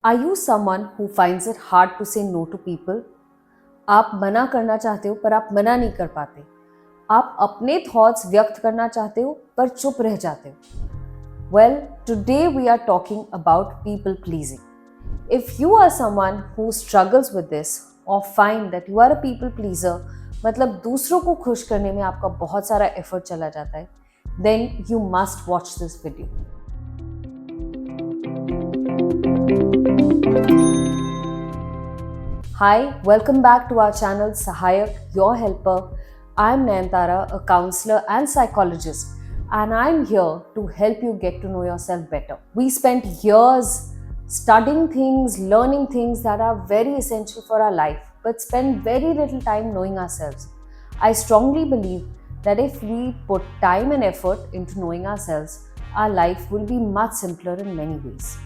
Are you someone who finds it hard to say no to people? आप मना करना चाहते हो पर आप मना नहीं कर पाते। आप अपने थॉट्स व्यक्त करना चाहते हो पर चुप रह जाते हो। Well, today we are talking about people pleasing. If you are someone who struggles with this or find that you are a people pleaser, मतलब दूसरों को खुश करने में आपका बहुत सारा एफर्ट चला जाता है, then you must watch this video. Hi, welcome back to our channel Sahayak, your helper. I'm Nayantara, a counselor and psychologist, and I'm here to help you get to know yourself better. We spent years studying things, learning things that are very essential for our life, but spend very little time knowing ourselves. I strongly believe that if we put time and effort into knowing ourselves, our life will be much simpler in many ways.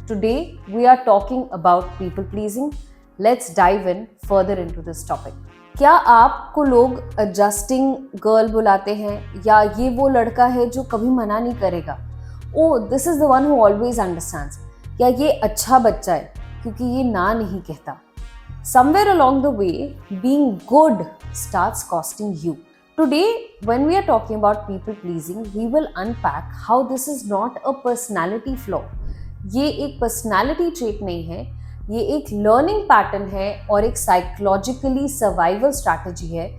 Today, we are talking about people pleasing. Let's dive in further into this topic. क्या आपको लोग adjusting girl बुलाते हैं या ये वो लड़का है जो कभी मना नहीं करेगा? Oh this is the one who always understands, या ये अच्छा बच्चा है क्योंकि ये ना नहीं कहता. Somewhere along the way, being good starts costing you. Today, when we are talking about people pleasing, we will unpack how this is not a personality flaw. ये एक पर्सनालिटी ट्रेट नहीं है, ये एक लर्निंग पैटर्न है और एक psychologically survival strategy है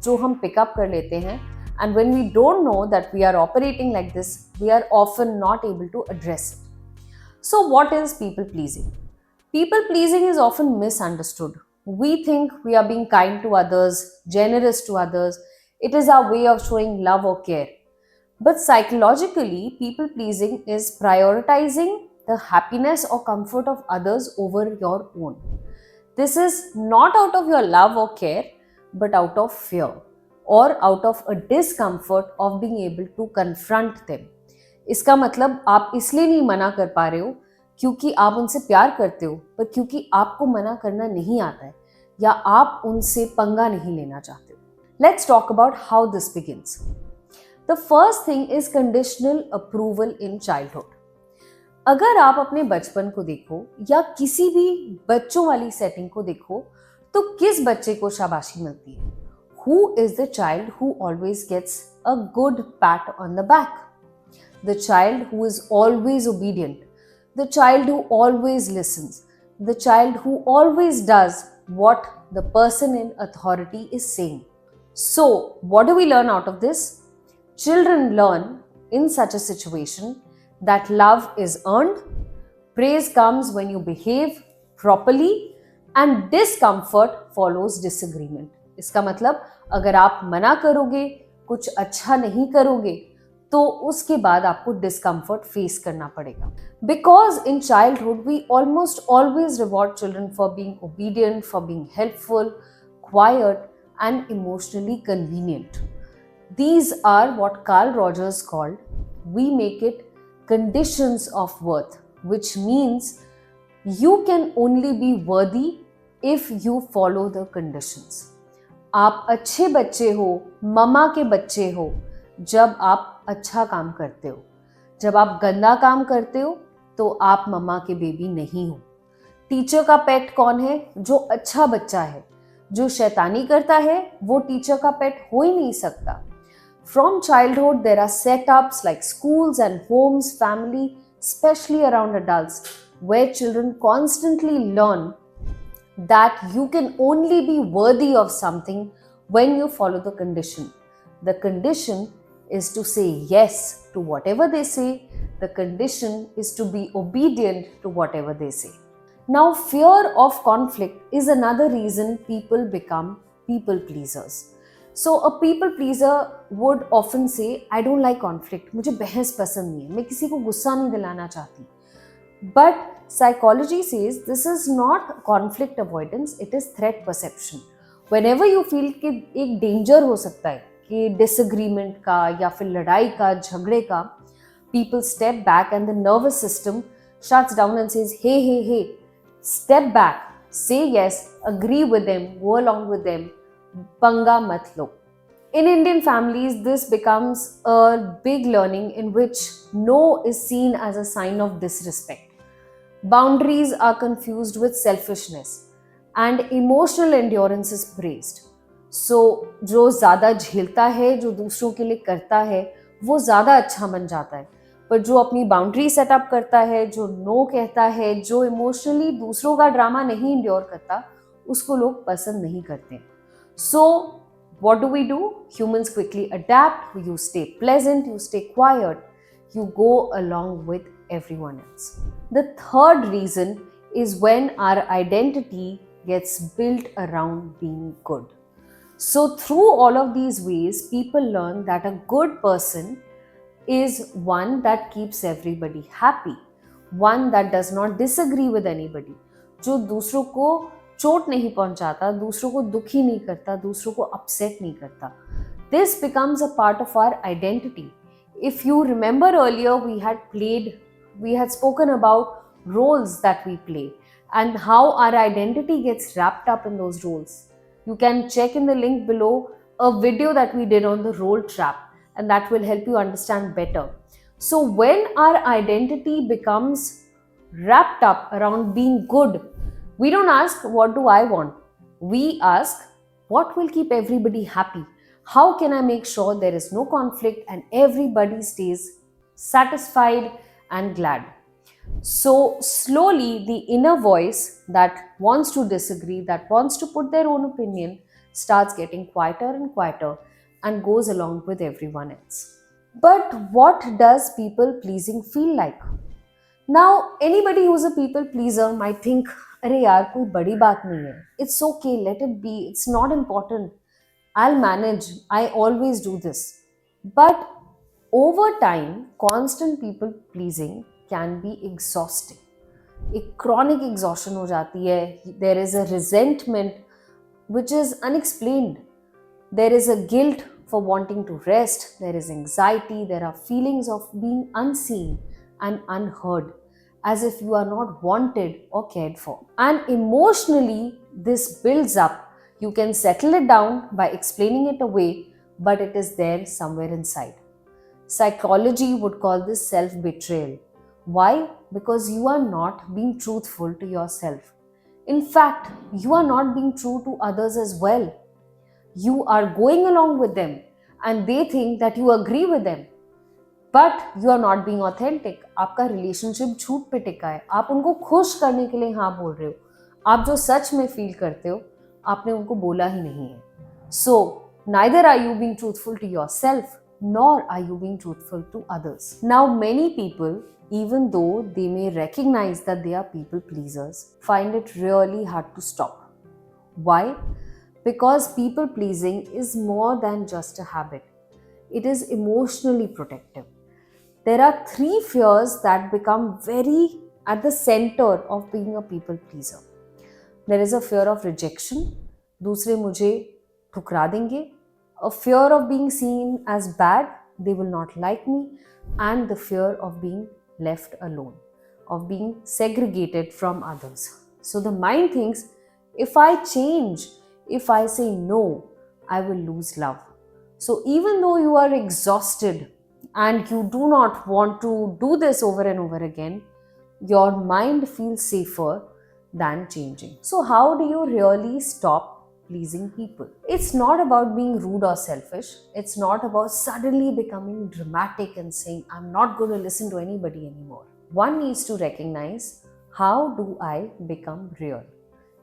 जो हम पिकअप कर लेते हैं. And when we don't know that we are operating like this, we are often not able to address it. So what is people pleasing? People pleasing is often misunderstood. We think we are being kind to others, generous to others. It is our way of showing love or care. But psychologically, people pleasing is prioritizing the happiness or comfort of others over your own. This is not out of your love or care, but out of fear or out of a discomfort of being able to confront them. इसका मतलब आप इसलिए नहीं मना कर पा रहे हो क्योंकि आप उनसे प्यार करते हो, पर क्योंकि आपको मना करना नहीं आता है या आप उनसे पंगा नहीं लेना चाहते हो. Let's talk about how this begins. The first thing is conditional approval in childhood. अगर आप अपने बचपन को देखो या किसी भी बच्चों वाली सेटिंग को देखो, तो किस बच्चे को शाबाशी मिलती है? Who is the child who always gets a good pat on the back? The child who is always obedient. The child who always listens, the child who always does what the person in authority is saying. So, what do we learn out of this? Children learn in such a situation that love is earned, praise comes when you behave properly, and discomfort follows disagreement. इसका मतलब अगर आप मना करोगे, कुछ अच्छा नहीं करोगे, तो उसके बाद आपको डिस्कम्फर्ट फेस करना पड़ेगा. Because in childhood we almost always reward children for being obedient, for being helpful, quiet and emotionally convenient. These are what Carl Rogers called, we make it conditions of worth, which means you can only be worthy if you follow the conditions. आप अच्छे बच्चे हो, mama के बच्चे हो जब आप अच्छा काम करते हो. जब आप गंदा काम करते हो तो आप मम्मा के बेबी नहीं हो. टीचर का पेट कौन है? जो अच्छा बच्चा है. जो शैतानी करता है वो टीचर का पेट हो ही नहीं सकता. From childhood there are setups like schools and homes, family, especially around adults, where children constantly learn that you can only be worthy of something when you follow the condition. The condition is to say yes to whatever they say. The condition is to be obedient to whatever they say. Now, fear of conflict is another reason people become people pleasers. So, a people pleaser would often say, I don't like conflict. मुझे बहस पसंद नहीं है. मैं किसी को गुस्सा नहीं दिलाना चाहती. But psychology says this is not conflict avoidance, it is threat perception. Whenever you feel कि एक danger हो सकता है, कि डिसएग्रीमेंट का या फिर लड़ाई का, झगड़े का, people step back and the nervous system shuts down and says, hey, step back, say yes, agree with them, go along with them, पंगा मत लो. In Indian families, this becomes a big learning in which no is seen as a sign of disrespect. Boundaries are confused with selfishness, and emotional endurance is praised. So जो ज़्यादा झेलता है, जो दूसरों के लिए करता है, वो ज़्यादा अच्छा बन जाता है. पर जो अपनी बाउंड्री सेटअप करता है, जो नो कहता है, जो इमोशनली दूसरों का ड्रामा नहीं इंड्योर करता, उसको लोग पसंद नहीं करते. सो what do we do? Humans quickly adapt. You stay pleasant, you stay quiet, you go along with everyone else. The third reason is when our identity gets built around being good. So, through all of these ways, people learn that a good person is one that keeps everybody happy, one that does not disagree with anybody, जो दूसरों को चोट नहीं पहुंचाता, दूसरों को दुखी नहीं करता, दूसरों को अपसेट नहीं करता. This becomes a part of our identity. If you remember earlier, we had spoken about roles that we play and how our identity gets wrapped up in those roles. You can check in the link below a video that we did on the role trap, and that will help you understand better. So, when our identity becomes wrapped up around being good, we don't ask, what do I want? We ask, what will keep everybody happy? How can I make sure there is no conflict and everybody stays satisfied and glad? So, slowly, the inner voice that wants to disagree, that wants to put their own opinion, starts getting quieter and quieter and goes along with everyone else. But what does people pleasing feel like? Now, anybody who's a people pleaser might think, अरे यार कोई बड़ी बात नहीं है. It's okay, let it be. It's not important. I'll manage. I always do this. But over time, constant people pleasing can be exhausting. एक chronic exhaustion हो जाती है. There is a resentment which is unexplained. There is a guilt for wanting to rest. There is anxiety. There are feelings of being unseen and unheard, as if you are not wanted or cared for. And emotionally, this builds up. You can settle it down by explaining it away, but it is there somewhere inside. Psychology would call this self-betrayal. Why? Because you are not being truthful to yourself. In fact, you are not being true to others as well. You are going along with them and they think that you agree with them. But you are not being authentic. आपका relationship झूठ पे टिका है. आप उनको खुश करने के लिए हाँ बोल रहे हो. आप जो सच में फील करते हो आपने उनको बोला ही नहीं है. So neither are you being truthful to yourself nor are you being truthful to others. Now, many people, even though they may recognize that they are people pleasers, find it really hard to stop. Why? Because people pleasing is more than just a habit. It is emotionally protective. There are three fears that become very at the center of being a people pleaser. There is a fear of rejection. दूसरे मुझे ठुकरा देंगे. A fear of being seen as bad. They will not like me. And the fear of being left alone, of being segregated from others. So the mind thinks, if I change, if I say no, I will lose love. So even though you are exhausted and you do not want to do this over and over again, your mind feels safer than changing. So how do you really stop pleasing people? It's not about being rude or selfish. It's not about suddenly becoming dramatic and saying, I'm not going to listen to anybody anymore. One needs to recognize, how do I become real?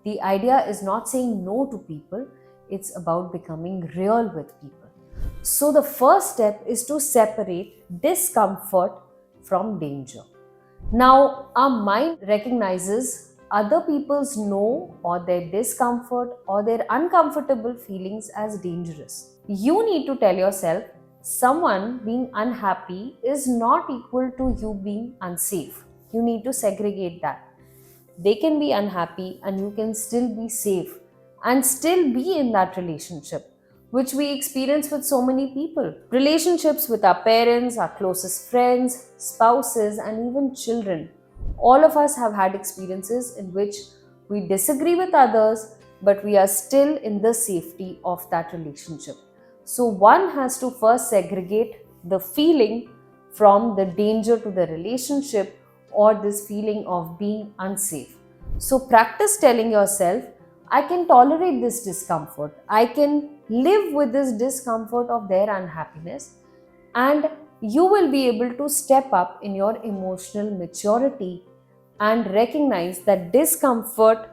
The idea is not saying no to people. It's about becoming real with people. So the first step is to separate discomfort from danger. Now, our mind recognizes other people's no or their discomfort or their uncomfortable feelings as dangerous. You need to tell yourself, someone being unhappy is not equal to you being unsafe. You need to segregate that. They can be unhappy and you can still be safe and still be in that relationship, which we experience with so many people. Relationships with our parents, our closest friends, spouses, and even children. All of us have had experiences in which we disagree with others, but we are still in the safety of that relationship. So one has to first segregate the feeling from the danger to the relationship or this feeling of being unsafe. So practice telling yourself, I can tolerate this discomfort. I can live with this discomfort of their unhappiness, and you will be able to step up in your emotional maturity and recognize that discomfort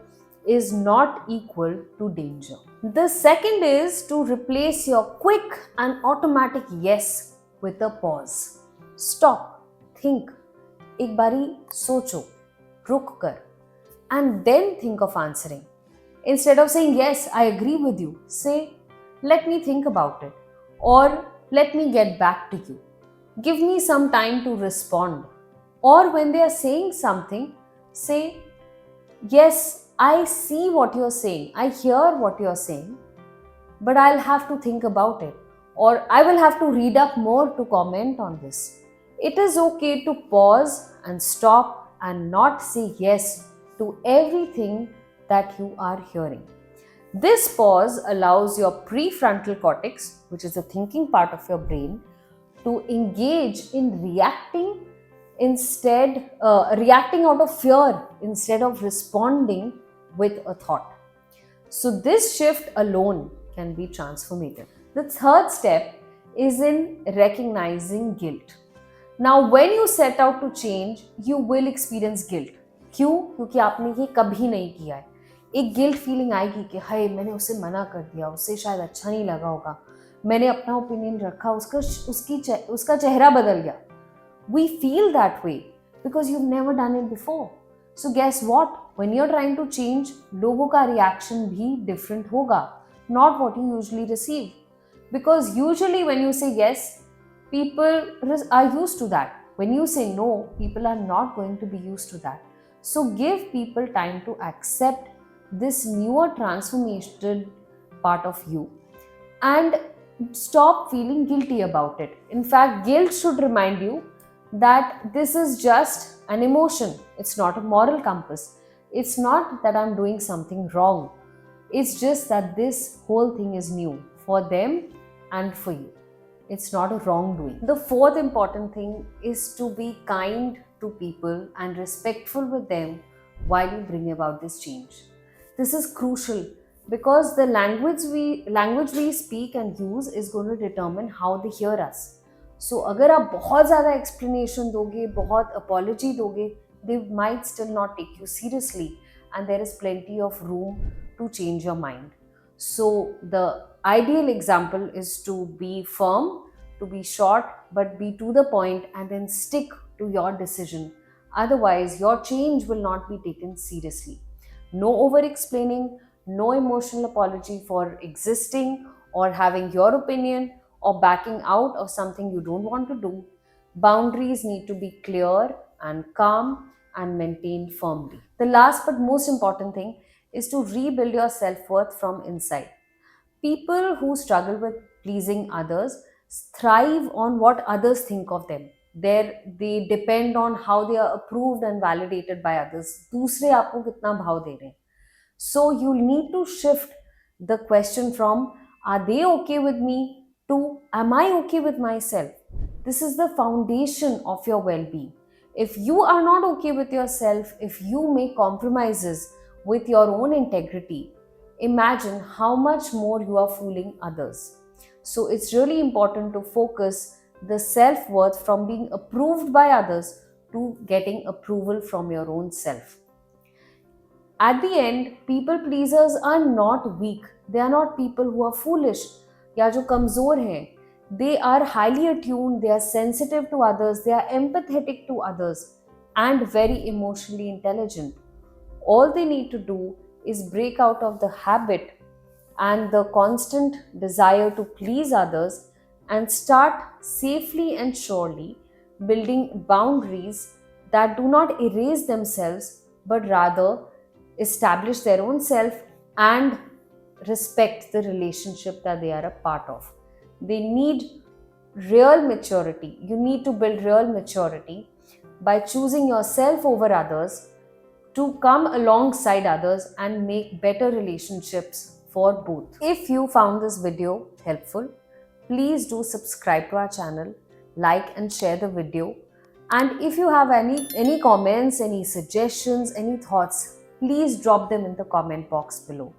is not equal to danger. The second is to replace your quick and automatic yes with a pause. Stop, think, एक बारी सोचो, रुक कर, and then think of answering. Instead of saying, yes, I agree with you, say, let me think about it, or let me get back to you. Give me some time to respond. Or when they are saying something, say, yes, I see what you're saying, I hear what you're saying, but I'll have to think about it, or I will have to read up more to comment on this. It is okay to pause and stop and not say yes to everything that you are hearing. This pause allows your prefrontal cortex, which is the thinking part of your brain, to engage in reacting out of fear instead of responding with a thought. So this shift alone can be transformative. The third step is in recognizing guilt. Now, when you set out to change, you will experience guilt. क्यों? क्योंकि आपने ये कभी नहीं किया है. एक guilt feeling आएगी कि हाय मैंने उसे मना कर दिया, उसे शायद अच्छा नहीं लगा होगा, मैंने अपना ओपिनियन रखा, उसका चेहरा बदल गया. We feel that way because you've never done it before. So guess what? When you're trying to change, लोगों का reaction भी different होगा, not what you usually receive. Because usually when you say yes, people are used to that. When you say no, people are not going to be used to that. So give people time to accept this newer transformated part of you and stop feeling guilty about it. In fact, guilt should remind you that this is just an emotion. It's not a moral compass. It's not that I'm doing something wrong. It's just that this whole thing is new for them and for you. It's not a wrongdoing. The fourth important thing is to be kind to people and respectful with them while you bring about this change. This is crucial because the language we speak and use is going to determine how they hear us. So अगर आप बहुत ज़्यादा explanation दोगे, बहुत apology दोगे, they might still not take you seriously, and there is plenty of room to change your mind. So the ideal example is to be firm, to be short, but be to the point and then stick to your decision. Otherwise, your change will not be taken seriously. No over explaining, no emotional apology for existing or having your opinion or backing out of something you don't want to do. Boundaries need to be clear and calm and maintained firmly. The last but most important thing is to rebuild your self worth from inside. People who struggle with pleasing others thrive on what others think of them. They depend on how they are approved and validated by others. दूसरे आपको कितना भाव दे रहे हैं. So you need to shift the question from are they okay with me to am I okay with myself? This is the foundation of your well-being. If you are not okay with yourself, if you make compromises with your own integrity, imagine how much more you are fooling others. So it's really important to focus the self-worth from being approved by others to getting approval from your own self. At the end, people pleasers are not weak. They are not people who are foolish या जो कमज़ोर हैं. They are highly attuned, they are sensitive to others, they are empathetic to others and very emotionally intelligent. All they need to do is break out of the habit and the constant desire to please others and start safely and surely building boundaries that do not erase themselves but rather establish their own self and respect the relationship that they are a part of. They need real maturity. You need to build real maturity by choosing yourself over others to come alongside others and make better relationships for both. If you found this video helpful, please do subscribe to our channel, like and share the video, And if you have any comments, any suggestions, any thoughts, please drop them in the comment box below.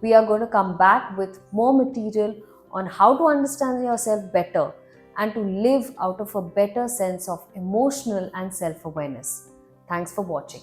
We are going to come back with more material on how to understand yourself better and to live out of a better sense of emotional and self awareness. Thanks for watching.